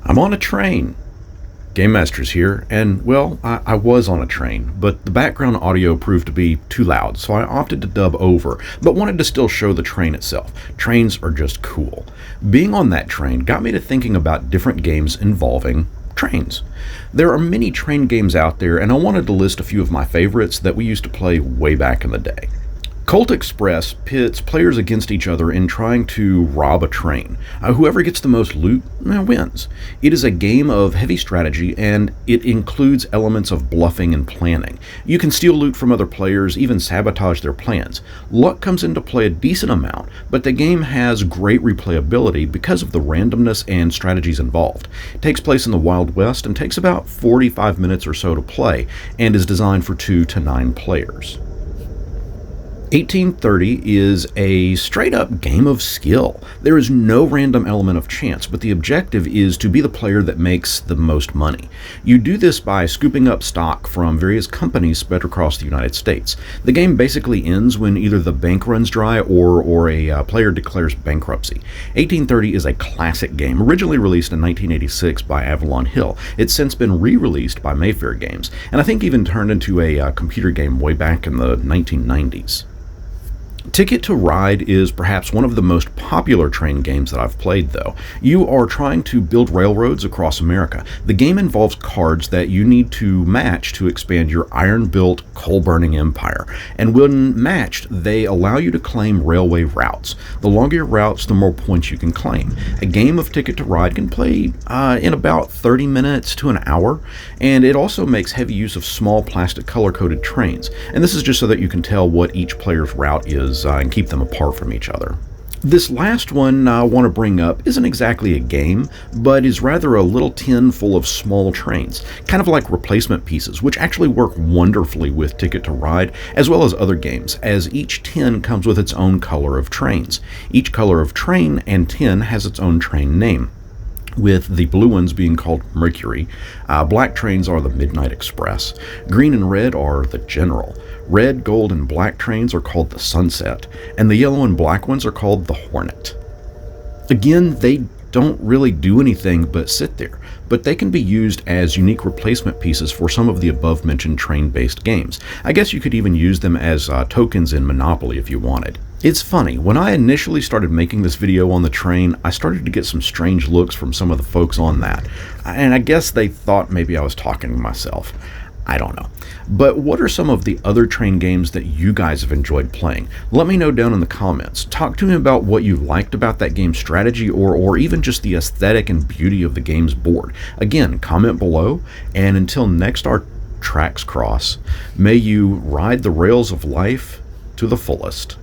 I'm on a train. GameMasters here, and well, I was on a train, but the background audio proved to be too loud, so I opted to dub over, but wanted to still show the train itself. Trains are just cool. Being on that train got me to thinking about different games involving trains. There are many train games out there, and I wanted to list a few of my favorites that we used to play way back in the day. Colt Express pits players against each other in trying to rob a train. Whoever gets the most loot wins. It is a game of heavy strategy, and it includes elements of bluffing and planning. You can steal loot from other players, even sabotage their plans. Luck comes into play a decent amount, but the game has great replayability because of the randomness and strategies involved. It takes place in the Wild West and takes about 45 minutes or so to play, and is designed for 2 to 9 players. 1830 is a straight-up game of skill. There is no random element of chance, but the objective is to be the player that makes the most money. You do this by scooping up stock from various companies spread across the United States. The game basically ends when either the bank runs dry or a player declares bankruptcy. 1830 is a classic game, originally released in 1986 by Avalon Hill. It's since been re-released by Mayfair Games, and I think even turned into a computer game way back in the 1990s. Ticket to Ride is perhaps one of the most popular train games that I've played, though. You are trying to build railroads across America. The game involves cards that you need to match to expand your iron-built, coal-burning empire. And when matched, they allow you to claim railway routes. The longer your routes, the more points you can claim. A game of Ticket to Ride can play in about 30 minutes to an hour, and it also makes heavy use of small plastic color-coded trains. And this is just so that you can tell what each player's route is and keep them apart from each other. This last one I want to bring up isn't exactly a game, but is rather a little tin full of small trains, kind of like replacement pieces, which actually work wonderfully with Ticket to Ride, as well as other games, as each tin comes with its own color of trains. Each color of train and tin has its own train name, with the blue ones being called Mercury. Black trains are the Midnight Express. Green and red are the General. Red, gold, and black trains are called the Sunset, and the yellow and black ones are called the Hornet. Again, they don't really do anything but sit there, but they can be used as unique replacement pieces for some of the above-mentioned train-based games. I guess you could even use them as tokens in Monopoly if you wanted. It's funny, when I initially started making this video on the train, I started to get some strange looks from some of the folks on that, and I guess they thought maybe I was talking to myself. I don't know. But what are some of the other train games that you guys have enjoyed playing? Let me know down in the comments. Talk to me about what you liked about that game's strategy or even just the aesthetic and beauty of the game's board. Again, comment below, and until next our tracks cross, may you ride the rails of life to the fullest.